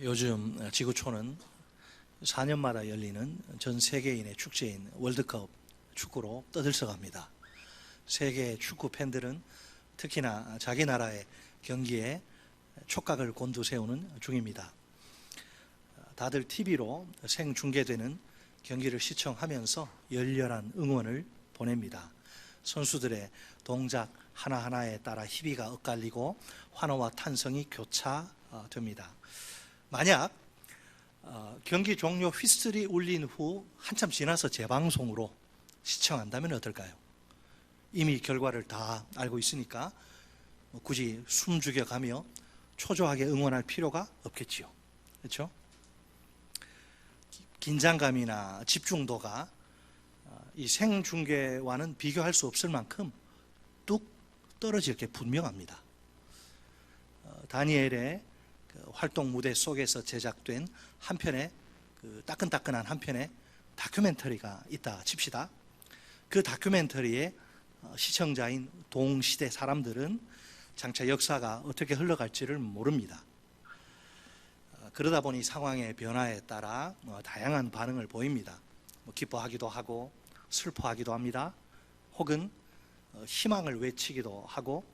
요즘 지구촌은 4년마다 열리는 전 세계인의 축제인 월드컵 축구로 떠들썩합니다. 세계 축구 팬들은 특히나 자기 나라의 경기에 촉각을 곤두세우는 중입니다. 다들 TV로 생중계되는 경기를 시청하면서 열렬한 응원을 보냅니다. 선수들의 동작 하나하나에 따라 희비가 엇갈리고 환호와 탄성이 교차됩니다. 만약 경기 종료 휘슬이 울린 후 한참 지나서 재방송으로 시청한다면 어떨까요? 이미 결과를 다 알고 있으니까 굳이 숨 죽여가며 초조하게 응원할 필요가 없겠지요. 그렇죠? 긴장감이나 집중도가 이 생중계와는 비교할 수 없을 만큼 뚝 떨어질 게 분명합니다. 다니엘의 활동 무대 속에서 제작된 한 편의 따끈따끈한 한 편의 다큐멘터리가 있다 칩시다. 그 다큐멘터리의 시청자인 동시대 사람들은 장차 역사가 어떻게 흘러갈지를 모릅니다. 그러다 보니 상황의 변화에 따라 다양한 반응을 보입니다. 기뻐하기도 하고 슬퍼하기도 합니다. 혹은 희망을 외치기도 하고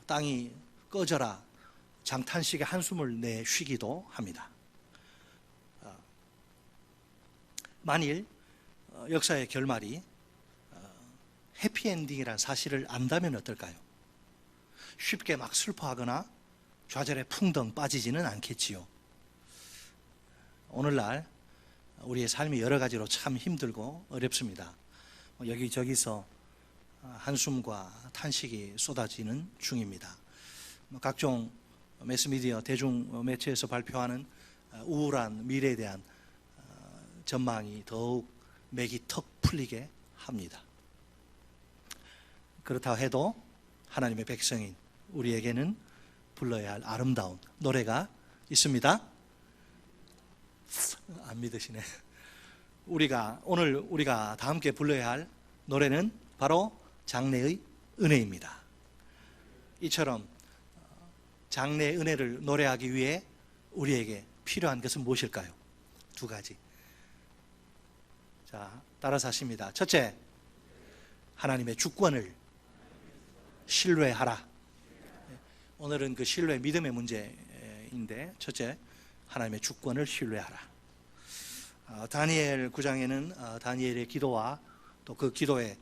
땅이 꺼져라 장탄식의 한숨을 내쉬기도 합니다. 만일 역사의 결말이 해피엔딩이라는 사실을 안다면 어떨까요? 쉽게 막 슬퍼하거나 좌절에 풍덩 빠지지는 않겠지요. 오늘날 우리의 삶이 여러 가지로 참 힘들고 어렵습니다. 여기저기서 한숨과 탄식이 쏟아지는 중입니다. 각종 매스미디어, 대중매체에서 발표하는 우울한 미래에 대한 전망이 더욱 맥이 턱 풀리게 합니다. 그렇다 해도 하나님의 백성인 우리에게는 불러야 할 아름다운 노래가 있습니다. 안 믿으시네. 오늘 우리가 다 함께 불러야 할 노래는 바로 장래의 은혜입니다. 이처럼 장래의 은혜를 노래하기 위해 우리에게 필요한 것은 무엇일까요? 두 가지. 자, 따라서 하십니다. 첫째, 하나님의 주권을 신뢰하라. 오늘은 그 신뢰, 믿음의 문제인데, 첫째, 하나님의 주권을 신뢰하라. 다니엘 9장에는 다니엘의 기도와 또 그 기도에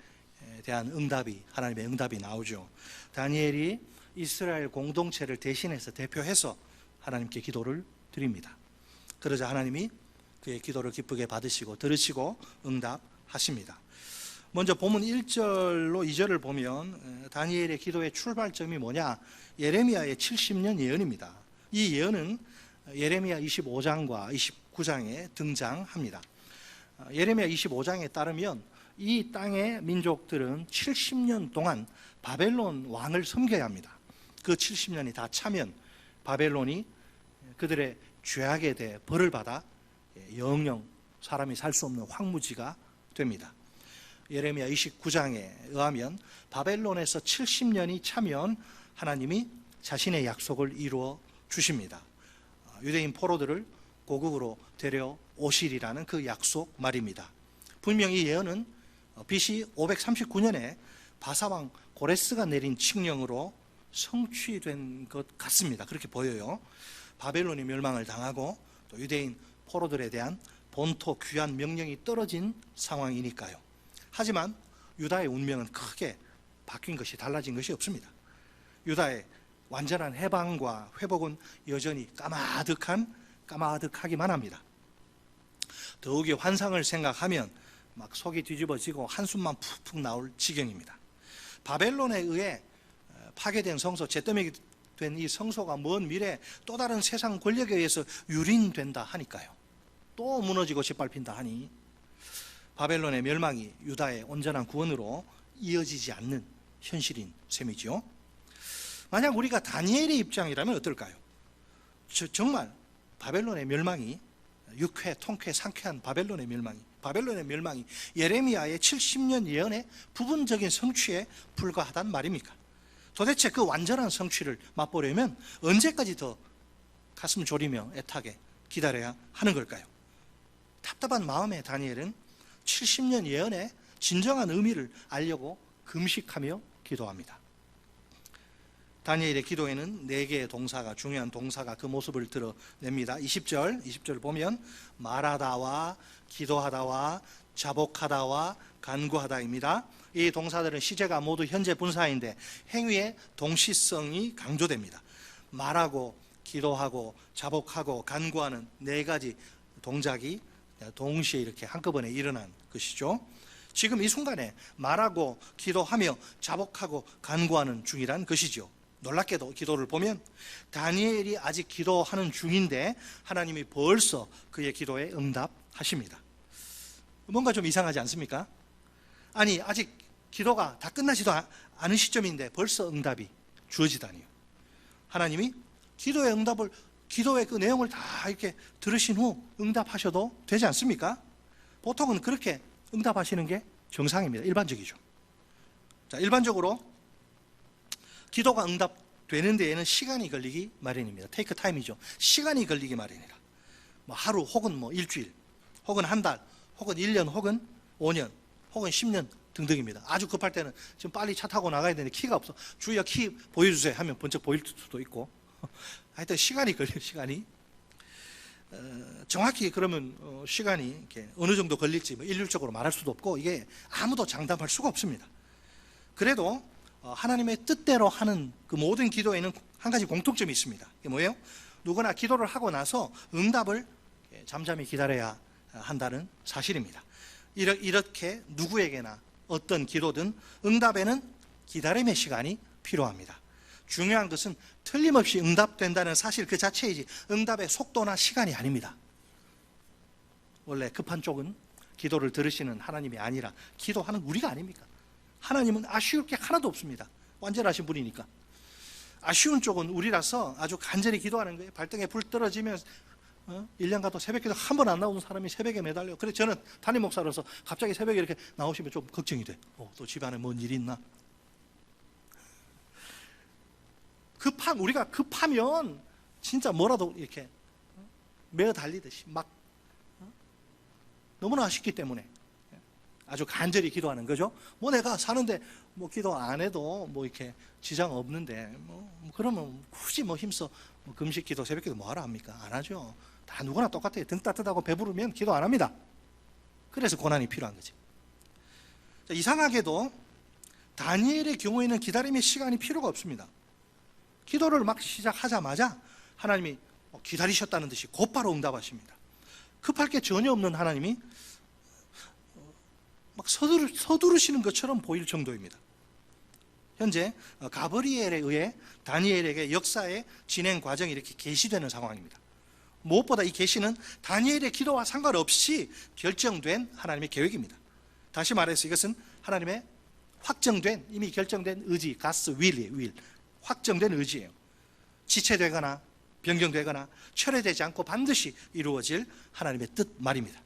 대한 응답이, 하나님의 응답이 나오죠. 다니엘이 이스라엘 공동체를 대표해서 하나님께 기도를 드립니다. 그러자 하나님이 그의 기도를 기쁘게 받으시고 들으시고 응답하십니다. 먼저 본문 1절로 2절을 보면 다니엘의 기도의 출발점이 뭐냐? 예레미야의 70년 예언입니다. 이 예언은 예레미야 25장과 29장에 등장합니다. 예레미야 25장에 따르면 이 땅의 민족들은 70년 동안 바벨론 왕을 섬겨야 합니다. 그 70년이 다 차면 바벨론이 그들의 죄악에 대해 벌을 받아 영영 사람이 살 수 없는 황무지가 됩니다. 예레미야 29장에 의하면 바벨론에서 70년이 차면 하나님이 자신의 약속을 이루어 주십니다. 유대인 포로들을 고국으로 데려오시리라는 그 약속 말입니다. 분명히 이 예언은 BC 539년에 바사왕 고레스가 내린 칙령으로 성취된 것 같습니다. 그렇게 보여요. 바벨론이 멸망을 당하고 또 유대인 포로들에 대한 본토 귀환 명령이 떨어진 상황이니까요. 하지만 유다의 운명은 크게 바뀐 것이, 달라진 것이 없습니다. 유다의 완전한 해방과 회복은 여전히 까마득하기만 합니다. 더욱이 환상을 생각하면 막 속이 뒤집어지고 한숨만 푹푹 나올 지경입니다. 바벨론에 의해 파괴된 성소, 잿더미 된 이 성소가 먼 미래 또 다른 세상 권력에 의해서 유린된다 하니까요. 또 무너지고 짓밟힌다 하니 바벨론의 멸망이 유다의 온전한 구원으로 이어지지 않는 현실인 셈이죠. 만약 우리가 다니엘의 입장이라면 어떨까요? 정말 바벨론의 멸망이 유쾌, 통쾌, 상쾌한 바벨론의 멸망이 예레미야의 70년 예언의 부분적인 성취에 불과하단 말입니까? 도대체 그 완전한 성취를 맛보려면 언제까지 더 가슴 졸이며 애타게 기다려야 하는 걸까요? 답답한 마음에 다니엘은 70년 예언의 진정한 의미를 알려고 금식하며 기도합니다. 다니엘의 기도에는 4개의 동사가, 중요한 동사가 그 모습을 드러냅니다. 20절 보면 말하다와 기도하다와 자복하다와 간구하다입니다. 이 동사들은 시제가 모두 현재 분사인데 행위의 동시성이 강조됩니다. 말하고 기도하고 자복하고 간구하는 4가지 동작이 동시에 이렇게 한꺼번에 일어난 것이죠. 지금 이 순간에 말하고 기도하며 자복하고 간구하는 중이란 것이죠. 놀랍게도 기도를 보면 다니엘이 아직 기도하는 중인데 하나님이 벌써 그의 기도에 응답하십니다. 뭔가 좀 이상하지 않습니까? 아니, 아직 기도가 다 끝나지도 않은 시점인데 벌써 응답이 주어지다니요. 하나님이 기도의 응답을, 기도의 그 내용을 다 이렇게 들으신 후 응답하셔도 되지 않습니까? 보통은 그렇게 응답하시는 게 정상입니다. 일반적이죠. 자, 일반적으로 기도가 응답되는 데에는 시간이 걸리기 마련입니다. 테이크 타임이죠. 시간이 걸리기 마련이라. 뭐 하루 혹은 뭐 일주일 혹은 한 달 혹은 1년 혹은 5년 혹은 10년 등등입니다. 아주 급할 때는 지금 빨리 차 타고 나가야 되는데 키가 없어. 주희야 키 보여주세요 하면 번쩍 보일 수도 있고. 하여튼 시간이 걸려요. 시간이. 정확히 그러면 시간이 이렇게 어느 정도 걸릴지 뭐 일률적으로 말할 수도 없고 이게 아무도 장담할 수가 없습니다. 그래도 하나님의 뜻대로 하는 그 모든 기도에는 한 가지 공통점이 있습니다. 이게 뭐예요? 누구나 기도를 하고 나서 응답을 잠잠히 기다려야 한다는 사실입니다. 이렇게 누구에게나 어떤 기도든 응답에는 기다림의 시간이 필요합니다. 중요한 것은 틀림없이 응답된다는 사실 그 자체이지 응답의 속도나 시간이 아닙니다. 원래 급한 쪽은 기도를 들으시는 하나님이 아니라 기도하는 우리가 아닙니까? 하나님은 아쉬울 게 하나도 없습니다. 완전하신 분이니까. 아쉬운 쪽은 우리라서 아주 간절히 기도하는 거예요. 발등에 불 떨어지면 1년 가도 새벽기도 한 번 안 나오는 사람이 새벽에 매달려. 그래서 저는 담임 목사로서 갑자기 새벽에 이렇게 나오시면 좀 걱정이 돼. 또 집안에 뭔 일이 있나? 우리가 급하면 진짜 뭐라도 이렇게 매어 달리듯이 막 너무나 아쉽기 때문에 아주 간절히 기도하는 거죠. 뭐 내가 사는데 뭐 기도 안 해도 뭐 이렇게 지장 없는데 뭐 그러면 굳이 뭐 힘써 뭐 금식 기도, 새벽 기도 뭐 하라 합니까? 안 하죠. 다 누구나 똑같아요. 등 따뜻하고 배부르면 기도 안 합니다. 그래서 고난이 필요한 거지. 자, 이상하게도 다니엘의 경우에는 기다림의 시간이 필요가 없습니다. 기도를 막 시작하자마자 하나님이 기다리셨다는 듯이 곧바로 응답하십니다. 급할 게 전혀 없는 하나님이 막 서두르시는 것처럼 보일 정도입니다. 현재 가브리엘에 의해 다니엘에게 역사의 진행 과정이 이렇게 계시되는 상황입니다. 무엇보다 이 계시는 다니엘의 기도와 상관없이 결정된 하나님의 계획입니다. 다시 말해서 이것은 하나님의 확정된, 이미 결정된 의지, 가스 윌, 확정된 의지예요. 지체되거나 변경되거나 철회되지 않고 반드시 이루어질 하나님의 뜻 말입니다.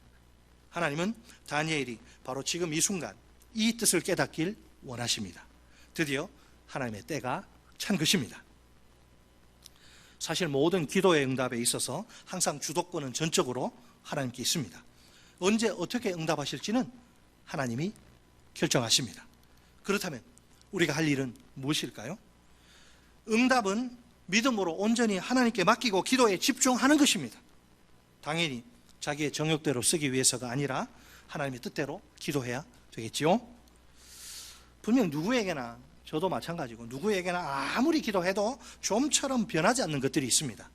하나님은 다니엘이 바로 지금 이 순간 이 뜻을 깨닫길 원하십니다. 드디어 하나님의 때가 찬 것입니다. 사실 모든 기도의 응답에 있어서 항상 주도권은 전적으로 하나님께 있습니다. 언제 어떻게 응답하실지는 하나님이 결정하십니다. 그렇다면 우리가 할 일은 무엇일까요? 응답은 믿음으로 온전히 하나님께 맡기고 기도에 집중하는 것입니다. 당연히 자기의 정욕대로 쓰기 위해서가 아니라 하나님의 뜻대로 기도해야 되겠지요. 분명 누구에게나, 저도 마찬가지고 누구에게나 아무리 기도해도 좀처럼 변하지 않는 것들이 있습니다.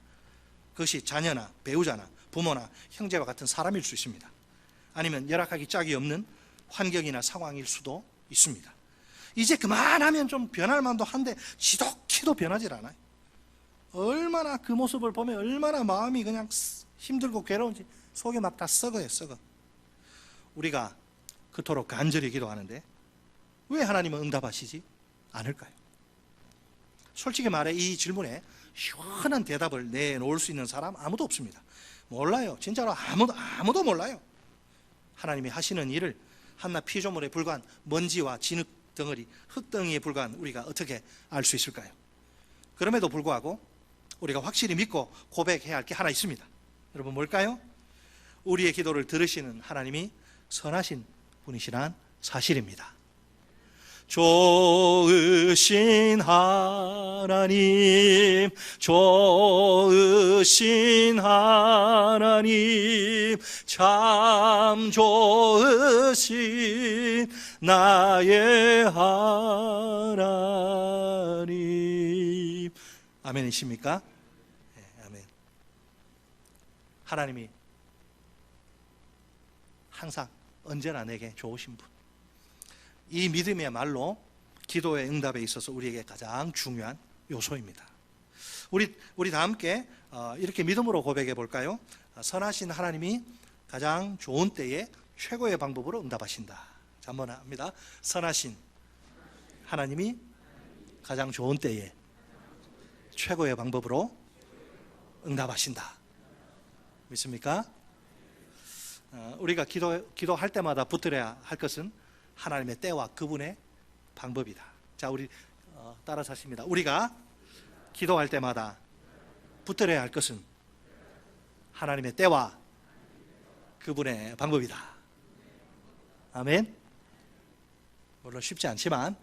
그것이 자녀나 배우자나 부모나 형제와 같은 사람일 수 있습니다. 아니면 열악하기 짝이 없는 환경이나 상황일 수도 있습니다. 이제 그만하면 좀 변할 만도 한데 지독히도 변하질 않아요. 얼마나 그 모습을 보면 얼마나 마음이 그냥 힘들고 괴로운지 속이 막 다 썩어요. 우리가 그토록 간절히 기도하는데 왜 하나님은 응답하시지 않을까요? 솔직히 말해 이 질문에 시원한 대답을 내놓을 수 있는 사람 아무도 없습니다. 몰라요. 진짜로 아무도 몰라요. 하나님이 하시는 일을 한낱 피조물에 불과한 먼지와 진흙 덩어리, 흙덩이에 불과한 우리가 어떻게 알 수 있을까요? 그럼에도 불구하고 우리가 확실히 믿고 고백해야 할 게 하나 있습니다. 여러분 뭘까요? 우리의 기도를 들으시는 하나님이 선하신 분이시란 사실입니다. 좋으신 하나님, 좋으신 하나님, 참 좋으신 나의 하나님. 아멘이십니까? 네, 아멘. 하나님이 항상 언제나 내게 좋으신 분. 이 믿음이야말로 기도의 응답에 있어서 우리에게 가장 중요한 요소입니다. 우리 다 함께 이렇게 믿음으로 고백해 볼까요? 선하신 하나님이 가장 좋은 때에 최고의 방법으로 응답하신다. 자, 한번 합니다. 선하신 하나님이 가장 좋은 때에 최고의 방법으로 응답하신다. 믿습니까? 우리가 기도할 때마다 붙들어야 할 것은 하나님의 때와 그분의 방법이다. 자, 우리 따라서 하십니다. 우리가 기도할 때마다 붙들어야 할 것은 하나님의 때와 그분의 방법이다. 아멘. 물론 쉽지 않지만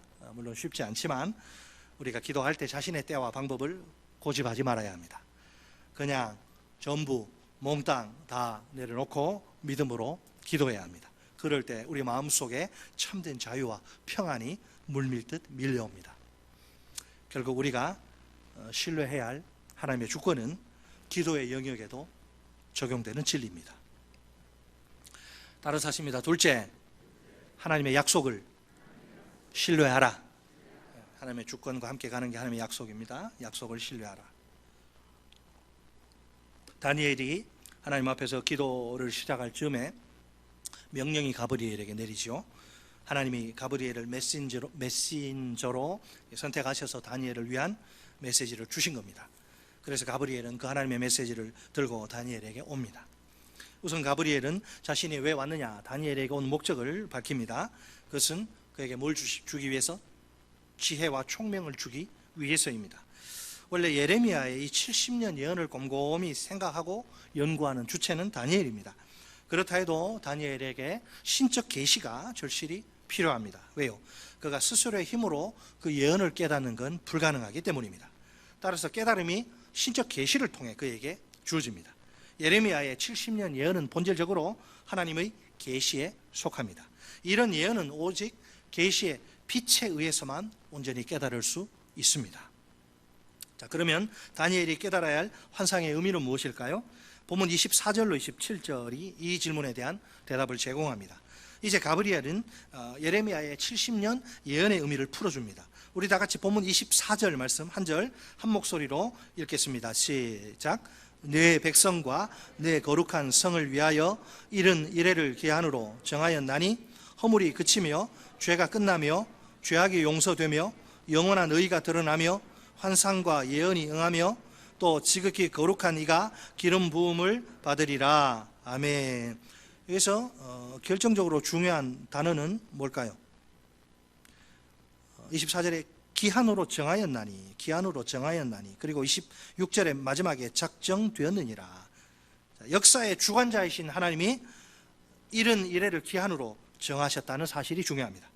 우리가 기도할 때 자신의 때와 방법을 고집하지 말아야 합니다. 그냥 전부 몽땅 다 내려놓고 믿음으로 기도해야 합니다. 그럴 때 우리 마음속에 참된 자유와 평안이 물밀듯 밀려옵니다. 결국 우리가 신뢰해야 할 하나님의 주권은 기도의 영역에도 적용되는 진리입니다. 따라서 하십니다. 둘째, 하나님의 약속을 신뢰하라. 하나님의 주권과 함께 가는 게 하나님의 약속입니다. 약속을 신뢰하라. 다니엘이 하나님 앞에서 기도를 시작할 즈음에 명령이 가브리엘에게 내리죠. 하나님이 가브리엘을 메신저로 선택하셔서 다니엘을 위한 메시지를 주신 겁니다. 그래서 가브리엘은 그 하나님의 메시지를 들고 다니엘에게 옵니다. 우선 가브리엘은 자신이 왜 왔느냐, 다니엘에게 온 목적을 밝힙니다. 그것은 그에게 뭘 주기 위해서? 지혜와 총명을 주기 위해서입니다. 원래 예레미야의 이 70년 예언을 곰곰이 생각하고 연구하는 주체는 다니엘입니다. 그렇다 해도 다니엘에게 신적 계시가 절실히 필요합니다. 왜요? 그가 스스로의 힘으로 그 예언을 깨닫는 건 불가능하기 때문입니다. 따라서 깨달음이 신적 계시를 통해 그에게 주어집니다. 예레미야의 70년 예언은 본질적으로 하나님의 계시에 속합니다. 이런 예언은 오직 계시의 빛에 의해서만 온전히 깨달을 수 있습니다. 자, 그러면 다니엘이 깨달아야 할 환상의 의미는 무엇일까요? 본문 24절로 27절이 이 질문에 대한 대답을 제공합니다. 이제 가브리엘은 예레미야의 70년 예언의 의미를 풀어줍니다. 우리 다 같이 본문 24절 말씀 한 절 한 목소리로 읽겠습니다. 시작. 내 백성과 내 거룩한 성을 위하여 이른 이래를 기한으로 정하였나니 허물이 그치며 죄가 끝나며 죄악이 용서되며 영원한 의가 드러나며 환상과 예언이 응하며 또 지극히 거룩한 이가 기름 부음을 받으리라. 아멘. 여기서 결정적으로 중요한 단어는 뭘까요? 24절에 기한으로 정하였나니, 그리고 26절의 마지막에 작정되었느니라. 역사의 주관자이신 하나님이 이른 이래를 기한으로 정하셨다는 사실이 중요합니다.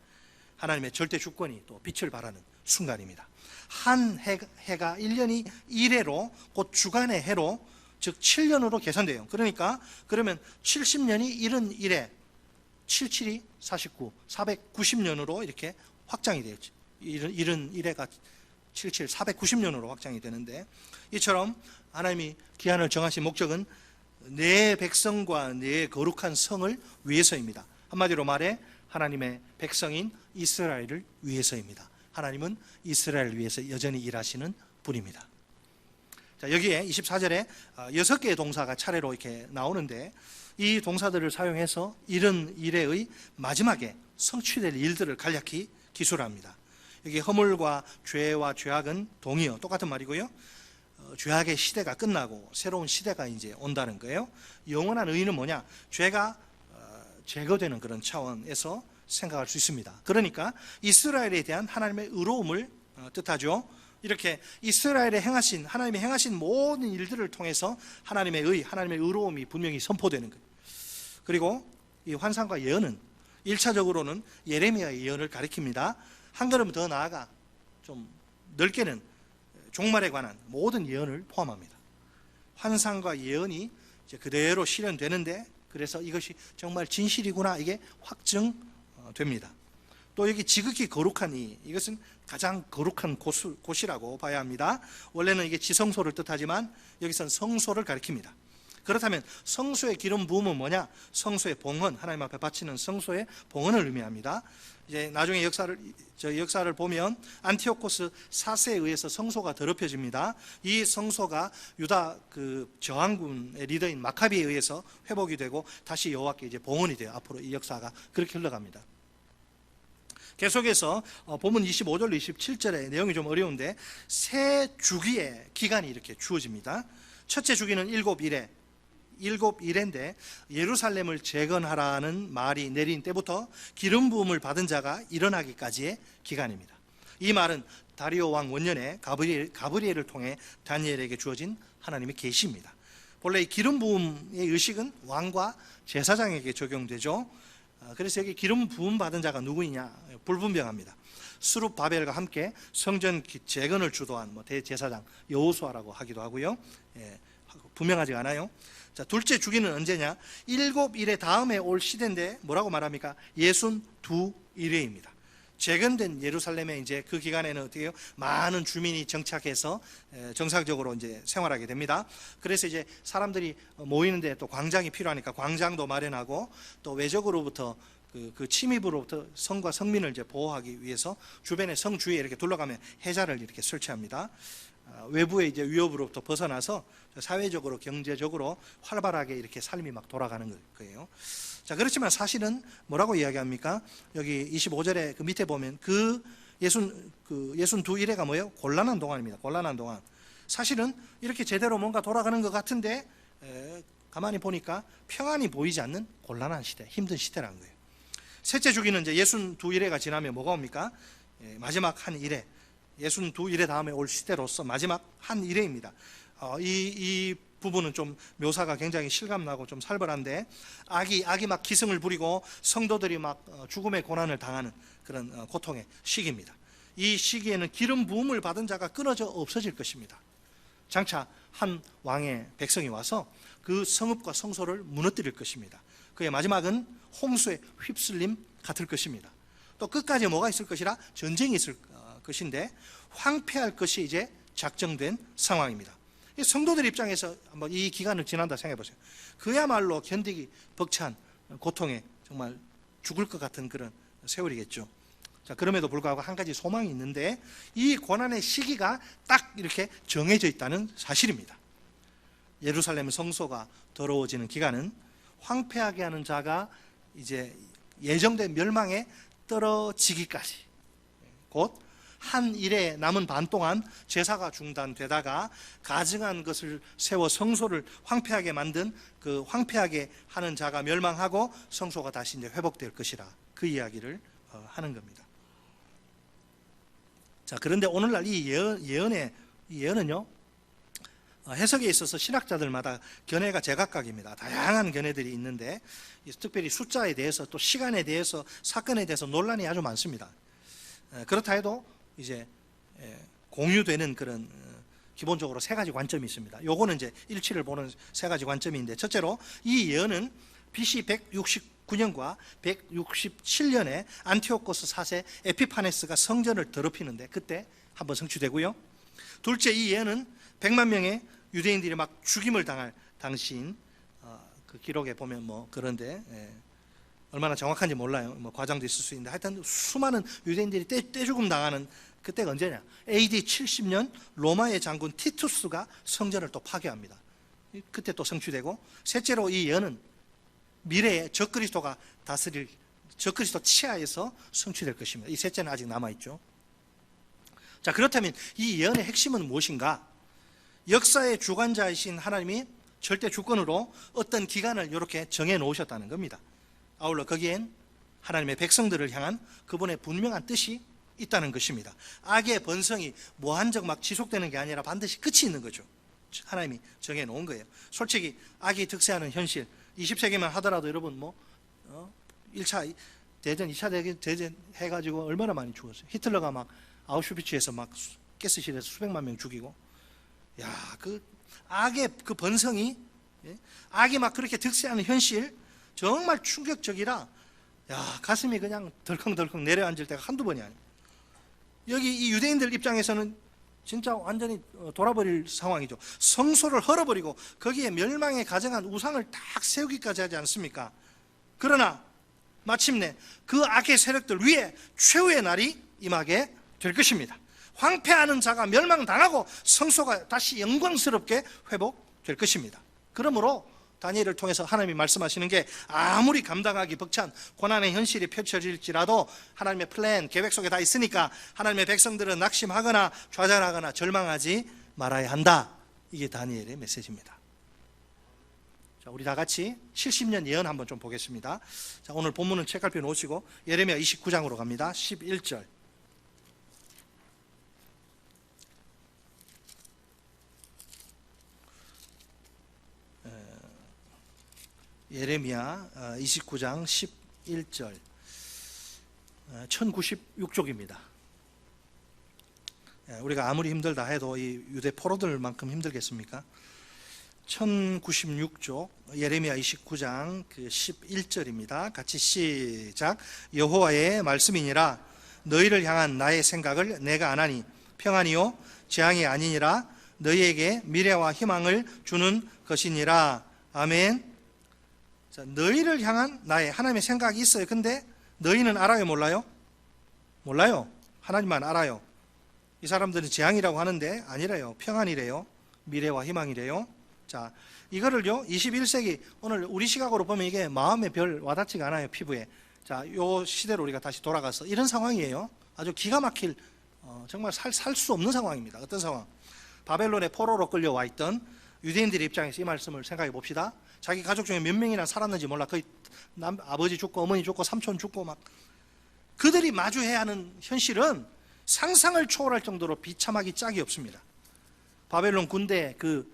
하나님의 절대 주권이 또 빛을 발하는 순간입니다. 한 해가 1년이 1해로, 곧 주간의 해로, 즉 7년으로 계산돼요. 그러면 70년이 1은 77이 49, 490년으로 이렇게 확장이 되었죠. 1은 77, 490년으로 확장이 되는데, 이처럼 하나님이 기한을 정하신 목적은 내 백성과 내 거룩한 성을 위해서입니다. 한마디로 말해 하나님의 백성인 이스라엘을 위해서입니다. 하나님은 이스라엘을 위해서 여전히 일하시는 분입니다. 자, 여기에 24절에 6개의 동사가 차례로 이렇게 나오는데, 이 동사들을 사용해서 이른 이래의 마지막에 성취될 일들을 간략히 기술합니다. 여기 허물과 죄와 죄악은 동의어, 똑같은 말이고요. 죄악의 시대가 끝나고 새로운 시대가 이제 온다는 거예요. 영원한 의는 뭐냐? 죄가 제거되는 그런 차원에서 생각할 수 있습니다. 그러니까 이스라엘에 대한 하나님의 의로움을 뜻하죠. 이렇게 이스라엘에 행하신, 하나님의 행하신 모든 일들을 통해서 하나님의 의, 하나님의 의로움이 분명히 선포되는 거예요. 그리고 이 환상과 예언은 1차적으로는 예레미야의 예언을 가리킵니다. 한 걸음 더 나아가 좀 넓게는 종말에 관한 모든 예언을 포함합니다. 환상과 예언이 이제 그대로 실현되는데, 그래서 이것이 정말 진실이구나, 이게 확증됩니다. 또 여기 지극히 거룩한 이것은 가장 거룩한 곳이라고 봐야 합니다. 원래는 이게 지성소를 뜻하지만 여기서는 성소를 가리킵니다. 그렇다면 성소의 기름 부음은 뭐냐? 성소의 봉헌, 하나님 앞에 바치는 성소의 봉헌을 의미합니다. 이제 나중에 역사를 보면 안티오코스 4세에 의해서 성소가 더럽혀집니다. 이 성소가 유다 그 저항군의 리더인 마카비에 의해서 회복이 되고 다시 여호와께 이제 봉헌이 돼요. 앞으로 이 역사가 그렇게 흘러갑니다. 계속해서 본문 25절 27절의 내용이 좀 어려운데, 세 주기의 기간이 이렇게 주어집니다. 첫째 주기는 7일인데 예루살렘을 재건하라는 말이 내린 때부터 기름 부음을 받은 자가 일어나기까지의 기간입니다. 이 말은 다리오 왕 원년에 가브리엘을 통해 다니엘에게 주어진 하나님의 계시입니다. 본래 이 기름 부음의 의식은 왕과 제사장에게 적용되죠. 그래서 여기 기름 부음 받은 자가 누구이냐 불분명합니다. 스룹바벨과 함께 성전 재건을 주도한 대제사장 여호수아라고 하기도 하고요. 분명하지 않아요. 자, 둘째 주기는 언제냐? 7일의 다음에 올 시대인데 뭐라고 말합니까? 62일에입니다. 재건된 예루살렘에 이제 그 기간에는 어떻게 해요? 많은 주민이 정착해서 정상적으로 이제 생활하게 됩니다. 그래서 이제 사람들이 모이는데 또 광장이 필요하니까 광장도 마련하고, 또 외적으로부터 그 침입으로부터 성과 성민을 이제 보호하기 위해서 주변의 성 주위에 이렇게 둘러가면 해자를 이렇게 설치합니다. 외부의 이제 위협으로부터 벗어나서 사회적으로 경제적으로 활발하게 이렇게 삶이 막 돌아가는 거예요. 자, 그렇지만 사실은 뭐라고 이야기합니까? 여기 25절에 그 밑에 보면 62일에가 뭐예요? 곤란한 동안입니다. 곤란한 동안. 사실은 이렇게 제대로 뭔가 돌아가는 것 같은데 가만히 보니까 평안이 보이지 않는 곤란한 시대, 힘든 시대라는 거예요. 셋째 주기는 이제 62일에가 지나면 뭐가 옵니까? 마지막 한 일에, 62일에 다음에 올 시대로서 마지막 한 일회입니다. 이 부분은 좀 묘사가 굉장히 실감나고 좀 살벌한데, 악이 막 기승을 부리고 성도들이 막 죽음의 고난을 당하는 그런 고통의 시기입니다. 이 시기에는 기름 부음을 받은 자가 끊어져 없어질 것입니다. 장차 한 왕의 백성이 와서 그 성읍과 성소를 무너뜨릴 것입니다. 그의 마지막은 홍수에 휩쓸림 같을 것입니다. 또 끝까지 뭐가 있을 것이라? 전쟁이 있을 것인데 황폐할 것이 이제 작정된 상황입니다. 성도들 입장에서 한번 이 기간을 지난다 생각해 보세요. 그야말로 견디기 벅찬 고통에 정말 죽을 것 같은 그런 세월이겠죠. 자, 그럼에도 불구하고 한 가지 소망이 있는데, 이 고난의 시기가 딱 이렇게 정해져 있다는 사실입니다. 예루살렘 성소가 더러워지는 기간은 황폐하게 하는 자가 이제 예정된 멸망에 떨어지기까지, 곧 한 일에 남은 반 동안 제사가 중단되다가 가증한 것을 세워 성소를 황폐하게 만든 그 황폐하게 하는 자가 멸망하고 성소가 다시 이제 회복될 것이라, 그 이야기를 하는 겁니다. 자, 그런데 오늘날 이 예언은요, 해석에 있어서 신학자들마다 견해가 제각각입니다. 다양한 견해들이 있는데, 특별히 숫자에 대해서 또 시간에 대해서 사건에 대해서 논란이 아주 많습니다. 그렇다 해도 이제 공유되는 그런 기본적으로 세 가지 관점이 있습니다. 요거는 이제 일치를 보는 세 가지 관점인데, 첫째로 이 예언은 BC 169년과 167년에 안티오코스 4세 에피파네스가 성전을 더럽히는데 그때 한번 성취되고요. 둘째, 이 예언은 100만 명의 유대인들이 막 죽임을 당할 당시인, 그 기록에 보면 뭐 그런데 얼마나 정확한지 몰라요. 뭐 과장도 있을 수 있는데, 하여튼 수많은 유대인들이 떼죽음 당하는 그때가 언제냐? AD 70년 로마의 장군 티투스가 성전을 또 파괴합니다. 그때 또 성취되고, 셋째로 이 예언은 미래에 적그리스도가 다스릴 적그리스도 치하에서 성취될 것입니다. 이 셋째는 아직 남아있죠. 자, 그렇다면 이 예언의 핵심은 무엇인가? 역사의 주관자이신 하나님이 절대 주권으로 어떤 기간을 이렇게 정해 놓으셨다는 겁니다. 아울러 거기엔 하나님의 백성들을 향한 그분의 분명한 뜻이 있다는 것입니다. 악의 번성이 무한정 막 지속되는 게 아니라 반드시 끝이 있는 거죠. 하나님이 정해놓은 거예요. 솔직히 악이 득세하는 현실, 20세기만 하더라도 여러분 1차 대전, 2차 대전 해가지고 얼마나 많이 죽었어요. 히틀러가 막 아우슈비츠에서 막 가스실에서 수백만 명 죽이고, 그 악의 그 번성이, 악이 막 그렇게 득세하는 현실 정말 충격적이라 가슴이 그냥 덜컹덜컹 내려앉을 때가 한두 번이 아니에요. 여기 이 유대인들 입장에서는 진짜 완전히 돌아버릴 상황이죠. 성소를 헐어버리고 거기에 멸망에 가정한 우상을 딱 세우기까지 하지 않습니까? 그러나 마침내 그 악의 세력들 위에 최후의 날이 임하게 될 것입니다. 황폐하는 자가 멸망당하고 성소가 다시 영광스럽게 회복될 것입니다. 그러므로 다니엘을 통해서 하나님이 말씀하시는 게 아무리 감당하기 벅찬 고난의 현실이 펼쳐질지라도 하나님의 플랜, 계획 속에 다 있으니까 하나님의 백성들은 낙심하거나 좌절하거나 절망하지 말아야 한다. 이게 다니엘의 메시지입니다. 자, 우리 다 같이 70년 예언 한번 좀 보겠습니다. 자, 오늘 본문은 책갈피 놓으시고 예레미야 29장으로 갑니다. 11절. 예레미야 29장 11절 1096쪽입니다. 우리가 아무리 힘들다 해도 이 유대 포로들만큼 힘들겠습니까? 1096쪽 예레미야 29장 그 11절입니다. 같이 시작. 여호와의 말씀이니라. 너희를 향한 나의 생각을 내가 아나니 평안이요 재앙이 아니니라. 너희에게 미래와 희망을 주는 것이니라. 아멘. 자, 너희를 향한 나의 하나님의 생각이 있어요. 근데 너희는 알아요, 몰라요? 몰라요. 하나님만 알아요. 이 사람들은 재앙이라고 하는데 아니래요. 평안이래요. 미래와 희망이래요. 자, 이거를요 21세기 오늘 우리 시각으로 보면 이게 마음에 별 와닿지가 않아요. 피부에. 자, 요 시대로 우리가 다시 돌아가서 이런 상황이에요. 아주 기가 막힐 정말 살 수 없는 상황입니다. 어떤 상황? 바벨론의 포로로 끌려와 있던 유대인들의 입장에서 이 말씀을 생각해 봅시다. 자기 가족 중에 몇 명이나 살았는지 몰라. 거의 아버지 죽고 어머니 죽고 삼촌 죽고 막 그들이 마주해야 하는 현실은 상상을 초월할 정도로 비참하기 짝이 없습니다. 바벨론 군대 그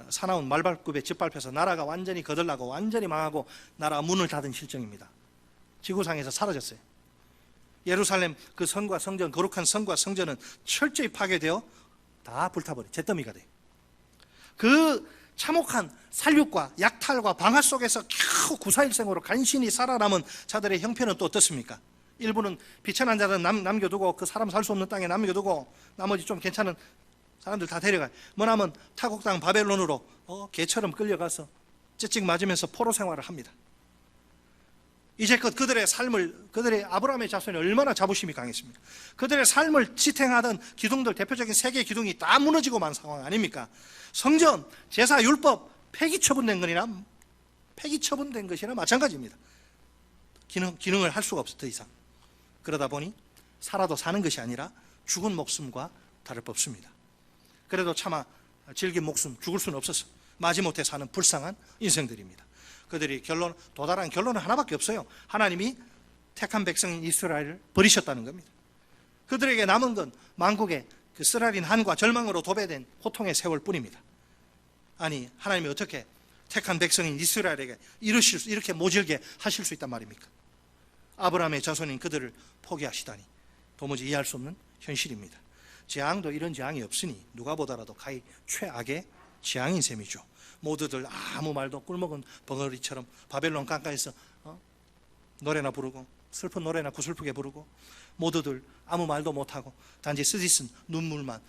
사나운 말발굽에 짓밟혀서 나라가 완전히 거덜나고 완전히 망하고 나라가 문을 닫은 실정입니다. 지구상에서 사라졌어요. 예루살렘 그 성과 성전, 거룩한 성과 성전은 철저히 파괴되어 다 불타버린 잿더미가 돼요. 그 참혹한 살육과 약탈과 방화 속에서 겨우 구사일생으로 간신히 살아남은 자들의 형편은 또 어떻습니까? 일부는 비천한 자들은 남겨두고 그 사람 살 수 없는 땅에 남겨두고 나머지 좀 괜찮은 사람들 다 데려가요. 뭐냐면 타국 땅 바벨론으로 개처럼 끌려가서 찌찍 맞으면서 포로 생활을 합니다. 이제껏 그들의 아브라함의 자손이 얼마나 자부심이 강했습니까? 그들의 삶을 지탱하던 기둥들, 대표적인 세 개의 기둥이 다 무너지고 만 상황 아닙니까? 성전, 제사, 율법 폐기 처분된 것이나 마찬가지입니다. 기능을 할 수가 없어 더 이상. 그러다 보니 살아도 사는 것이 아니라 죽은 목숨과 다를 바 없습니다. 그래도 차마 질긴 목숨 죽을 수는 없어서 마지못해 사는 불쌍한 인생들입니다. 그들이 도달한 결론은 하나밖에 없어요. 하나님이 택한 백성인 이스라엘을 버리셨다는 겁니다. 그들에게 남은 건 만국의 그 쓰라린 한과 절망으로 도배된 호통의 세월 뿐입니다. 아니, 하나님이 어떻게 택한 백성인 이스라엘에게 이렇게 모질게 하실 수 있단 말입니까? 아브라함의 자손인 그들을 포기하시다니 도무지 이해할 수 없는 현실입니다. 재앙도 이런 재앙이 없으니 누가 보더라도 가히 최악의 재앙인 셈이죠. 모두들 아무 말도 꿀먹은 벙어리처럼 바벨론 강가에서 노래나 부르고 슬픈 노래나 구슬프게 부르고 모두들 아무 말도 못하고 단지 쓰디쓴 눈물만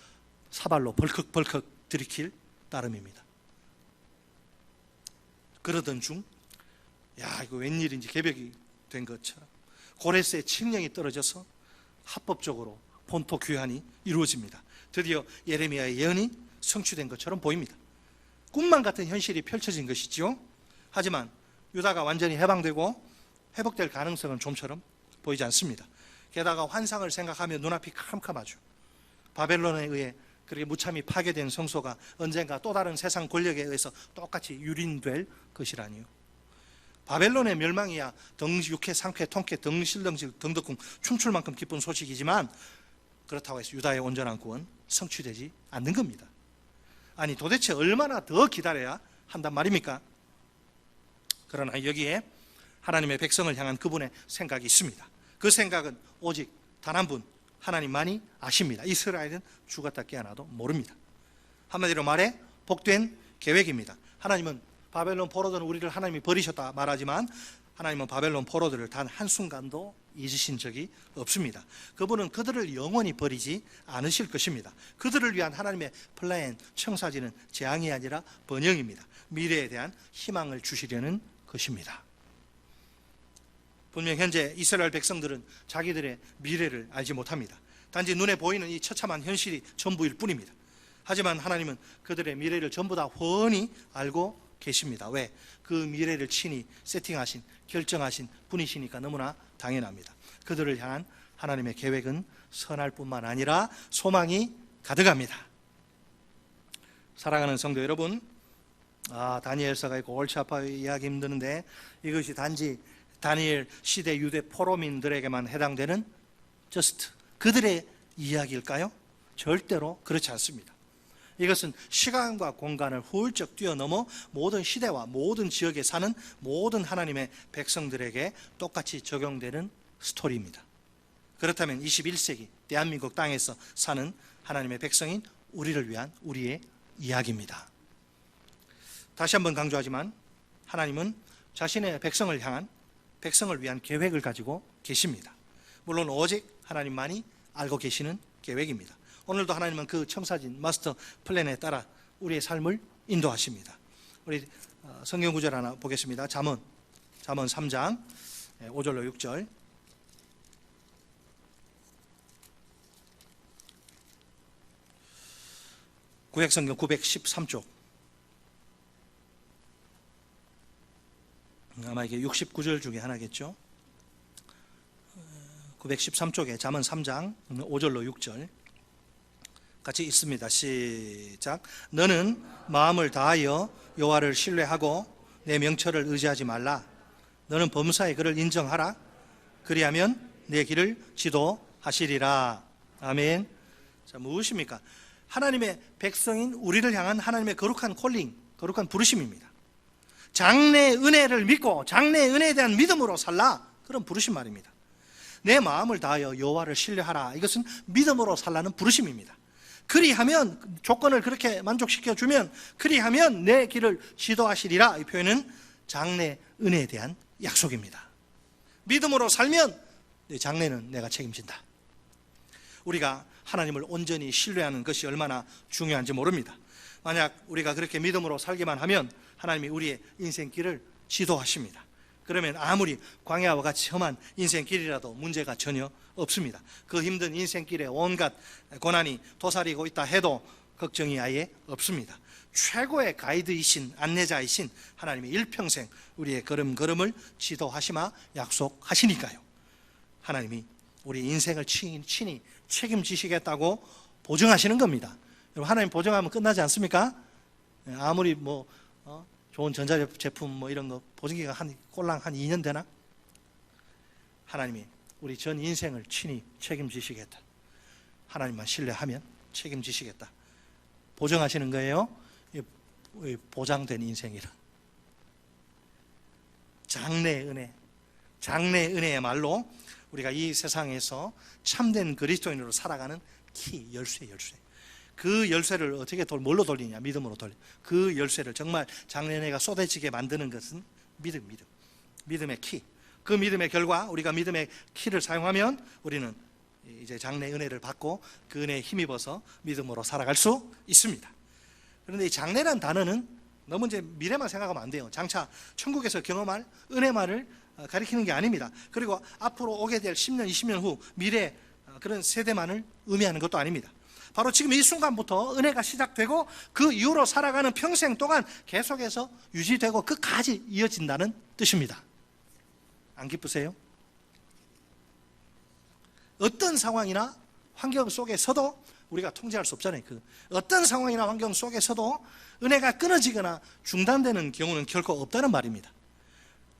사발로 벌컥벌컥 들이킬 따름입니다. 그러던 중 이거 웬일인지 개벽이 된 것처럼 고레스의 칙령이 떨어져서 합법적으로 본토 귀환이 이루어집니다. 드디어 예레미야의 예언이 성취된 것처럼 보입니다. 꿈만 같은 현실이 펼쳐진 것이지요. 하지만 유다가 완전히 해방되고 회복될 가능성은 좀처럼 보이지 않습니다. 게다가 환상을 생각하면 눈앞이 캄캄하죠. 바벨론에 의해 그렇게 무참히 파괴된 성소가 언젠가 또 다른 세상 권력에 의해서 똑같이 유린될 것이라니요. 바벨론의 멸망이야 육회, 상쾌, 통쾌, 덩실덩실, 덩덕궁 춤출 만큼 기쁜 소식이지만 그렇다고 해서 유다의 온전한 구원 성취되지 않는 겁니다. 아니 도대체 얼마나 더 기다려야 한단 말입니까? 그러나 여기에 하나님의 백성을 향한 그분의 생각이 있습니다. 그 생각은 오직 단 한 분 하나님만이 아십니다. 이스라엘은 죽었다 깨어나도 모릅니다. 한마디로 말해 복된 계획입니다. 하나님은 바벨론 포로들은 우리를 하나님이 버리셨다 말하지만 하나님은 바벨론 포로들을 단 한순간도 잊으신 적이 없습니다. 그분은 그들을 영원히 버리지 않으실 것입니다. 그들을 위한 하나님의 플랜, 청사진은 재앙이 아니라 번영입니다. 미래에 대한 희망을 주시려는 것입니다. 분명 현재 이스라엘 백성들은 자기들의 미래를 알지 못합니다. 단지 눈에 보이는 이 처참한 현실이 전부일 뿐입니다. 하지만 하나님은 그들의 미래를 전부 다 훤히 알고 계십니다. 왜? 그 미래를 친히 세팅하신, 결정하신 분이시니까 너무나 당연합니다. 그들을 향한 하나님의 계획은 선할 뿐만 아니라 소망이 가득합니다. 사랑하는 성도 여러분, 다니엘서가 있고 골치 아파 이야기 힘드는데 이것이 단지 다니엘 시대 유대 포로민들에게만 해당되는 저스트 그들의 이야기일까요? 절대로 그렇지 않습니다. 이것은 시간과 공간을 훌쩍 뛰어넘어 모든 시대와 모든 지역에 사는 모든 하나님의 백성들에게 똑같이 적용되는 스토리입니다. 그렇다면 21세기 대한민국 땅에서 사는 하나님의 백성인 우리를 위한 우리의 이야기입니다. 다시 한번 강조하지만 하나님은 자신의 백성을 향한 백성을 위한 계획을 가지고 계십니다. 물론 오직 하나님만이 알고 계시는 계획입니다. 오늘도 하나님은 그 청사진 마스터 플랜에 따라 우리의 삶을 인도하십니다. 우리 성경 구절 하나 보겠습니다. 잠언 3장 5절로 6절. 구약성경 913쪽. 아마 이게 69절 중에 하나겠죠. 913쪽에 잠언 3장 5절로 6절 같이 읽습니다. 시작. 너는 마음을 다하여 여호와를 신뢰하고 내 명철을 의지하지 말라. 너는 범사에 그를 인정하라. 그리하면 내 길을 지도하시리라. 아멘. 자, 무엇입니까? 하나님의 백성인 우리를 향한 하나님의 거룩한 콜링, 거룩한 부르심입니다. 장래 은혜를 믿고 장래 은혜에 대한 믿음으로 살라. 그런 부르심 말입니다. 내 마음을 다하여 여호와를 신뢰하라. 이것은 믿음으로 살라는 부르심입니다. 그리하면, 조건을 그렇게 만족시켜주면, 그리하면 내 길을 지도하시리라. 이 표현은 장래 은혜에 대한 약속입니다. 믿음으로 살면 내 장래는 내가 책임진다. 우리가 하나님을 온전히 신뢰하는 것이 얼마나 중요한지 모릅니다. 만약 우리가 그렇게 믿음으로 살기만 하면 하나님이 우리의 인생길을 지도하십니다. 그러면 아무리 광야와 같이 험한 인생길이라도 문제가 전혀 없습니다. 그 힘든 인생길에 온갖 고난이 도사리고 있다 해도 걱정이 아예 없습니다. 최고의 가이드이신, 안내자이신 하나님이 일평생 우리의 걸음걸음을 지도하시마 약속하시니까요. 하나님이 우리 인생을 친히 책임지시겠다고 보증하시는 겁니다. 하나님 보증하면 끝나지 않습니까? 아무리 좋은 전자제품 이런 거 보증기가 꼴랑 한 2년 되나? 하나님이 우리 전 인생을 친히 책임지시겠다. 하나님만 신뢰하면 책임지시겠다. 보증하시는 거예요. 보장된 인생이라. 장래 은혜야말로 우리가 이 세상에서 참된 그리스도인으로 살아가는 키, 열쇠. 그 열쇠를 어떻게 뭘로 돌리냐? 믿음으로 돌려. 그 열쇠를 정말 장래가 쏟아지게 만드는 것은 믿음의 키. 그 믿음의 결과 우리가 믿음의 키를 사용하면 우리는 이제 장래 은혜를 받고 그 은혜에 힘입어서 믿음으로 살아갈 수 있습니다. 그런데 이 장래란 단어는 너무 이제 미래만 생각하면 안 돼요. 장차 천국에서 경험할 은혜만을 가리키는 게 아닙니다. 그리고 앞으로 오게 될 10년, 20년 후 미래 그런 세대만을 의미하는 것도 아닙니다. 바로 지금 이 순간부터 은혜가 시작되고 그 이후로 살아가는 평생 동안 계속해서 유지되고 끝까지 이어진다는 뜻입니다. 안 기쁘세요? 어떤 상황이나 환경 속에서도 우리가 통제할 수 없잖아요. 어떤 상황이나 환경 속에서도 은혜가 끊어지거나 중단되는 경우는 결코 없다는 말입니다.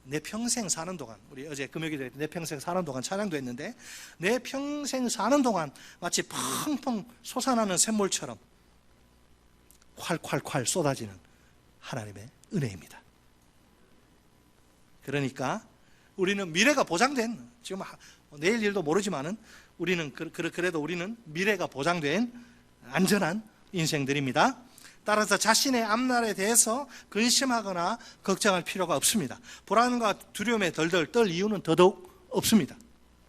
내 평생 사는 동안, 우리 어제 금요일에 내 평생 사는 동안 찬양도 했는데, 내 평생 사는 동안 마치 펑펑 솟아나는 샘물처럼 콸콸콸 쏟아지는 하나님의 은혜입니다. 그러니까 우리는 미래가 보장된, 지금 내일 일도 모르지만은 우리는 그래도 우리는 미래가 보장된 안전한 인생들입니다. 따라서 자신의 앞날에 대해서 근심하거나 걱정할 필요가 없습니다. 불안과 두려움에 덜덜 떨 이유는 더더욱 없습니다.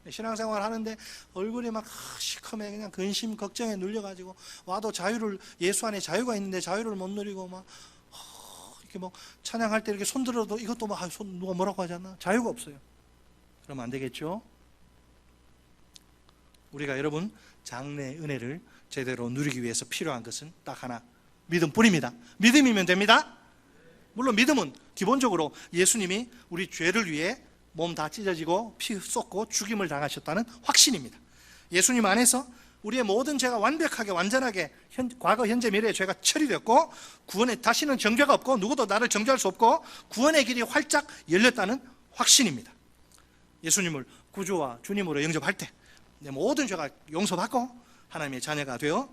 신앙생활 하는데 얼굴이 막 시커매, 그냥 근심 걱정에 눌려가지고 와도 예수 안에 자유가 있는데 자유를 못 누리고 막 이렇게 뭐 찬양할 때 이렇게 손 들어도 이것도 막 누가 뭐라고 하지 않나? 자유가 없어요. 그러면 안 되겠죠? 우리가 여러분 장래의 은혜를 제대로 누리기 위해서 필요한 것은 딱 하나, 믿음뿐입니다. 믿음이면 됩니다. 물론 믿음은 기본적으로 예수님이 우리 죄를 위해 몸 다 찢어지고 피 쏟고 죽임을 당하셨다는 확신입니다. 예수님 안에서 우리의 모든 죄가 완벽하게 완전하게 과거 현재 미래의 죄가 처리되었고, 구원에 다시는 정죄가 없고 누구도 나를 정죄할 수 없고 구원의 길이 활짝 열렸다는 확신입니다. 예수님을 구주와 주님으로 영접할 때 내 모든 죄가 용서받고 하나님의 자녀가 되어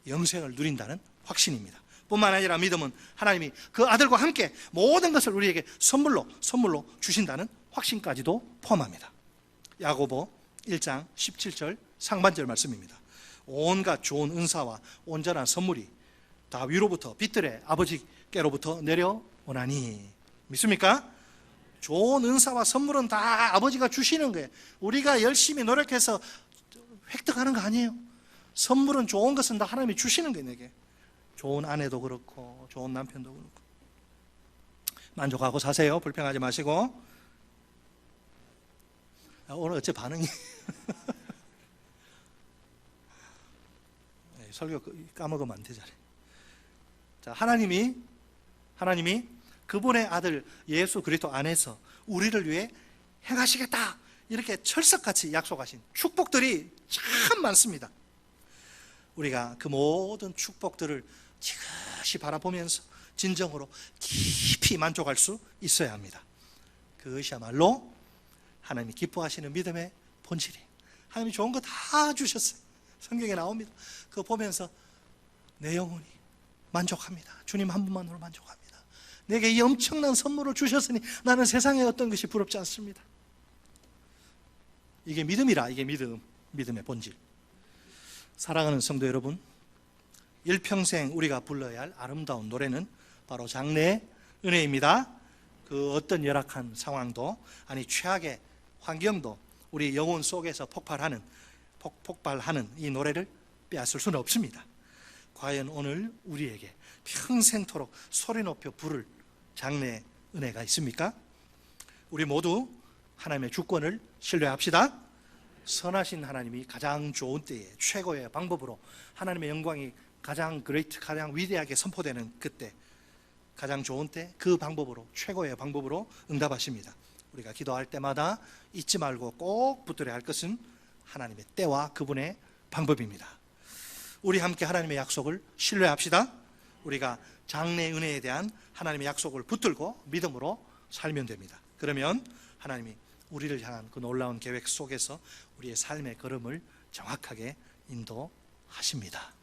영생을 누린다는 확신입니다. 뿐만 아니라 믿음은 하나님이 그 아들과 함께 모든 것을 우리에게 선물로 주신다는 확신까지도 포함합니다. 야고보 1장 17절 상반절 말씀입니다. 온갖 좋은 은사와 온전한 선물이 다 위로부터 빛들의 아버지께로부터 내려오나니. 믿습니까? 좋은 은사와 선물은 다 아버지가 주시는 거예요. 우리가 열심히 노력해서 획득하는 거 아니에요. 선물은, 좋은 것은 다 하나님이 주시는 거예요. 내게 좋은 아내도 그렇고 좋은 남편도 그렇고. 만족하고 사세요. 불평하지 마시고. 오늘 어째 반응이 설교 까먹으면 안 되잖아요. 자, 하나님이 그분의 아들 예수 그리스도 안에서 우리를 위해 행하시겠다, 이렇게 철석같이 약속하신 축복들이 참 많습니다. 우리가 그 모든 축복들을 지그시 바라보면서 진정으로 깊이 만족할 수 있어야 합니다. 그것이야말로 하나님이 기뻐하시는 믿음의 본질이에요. 하나님이 좋은 거 다 주셨어요. 성경에 나옵니다. 그거 보면서 내 영혼이 만족합니다. 주님 한 분만으로 만족합니다. 내게 이 엄청난 선물을 주셨으니 나는 세상에 어떤 것이 부럽지 않습니다. 이게 믿음이라. 이게 믿음의 본질. 사랑하는 성도 여러분, 일평생 우리가 불러야 할 아름다운 노래는 바로 장래의 은혜입니다. 그 어떤 열악한 상황도, 아니 최악의 환경도 우리 영혼 속에서 폭발하는 이 노래를 빼앗을 수는 없습니다. 과연 오늘 우리에게 평생토록 소리 높여 부를 장래의 은혜가 있습니까? 우리 모두 하나님의 주권을 신뢰합시다. 선하신 하나님이 가장 좋은 때에 최고의 방법으로 하나님의 영광이 가장 위대하게 선포되는 그때, 가장 좋은 때 그 방법으로, 최고의 방법으로 응답하십니다. 우리가 기도할 때마다 잊지 말고 꼭 붙들어야 할 것은 하나님의 때와 그분의 방법입니다. 우리 함께 하나님의 약속을 신뢰합시다. 우리가 장래의 은혜에 대한 하나님의 약속을 붙들고 믿음으로 살면 됩니다. 그러면 하나님이 우리를 향한 그 놀라운 계획 속에서 우리의 삶의 걸음을 정확하게 인도하십니다.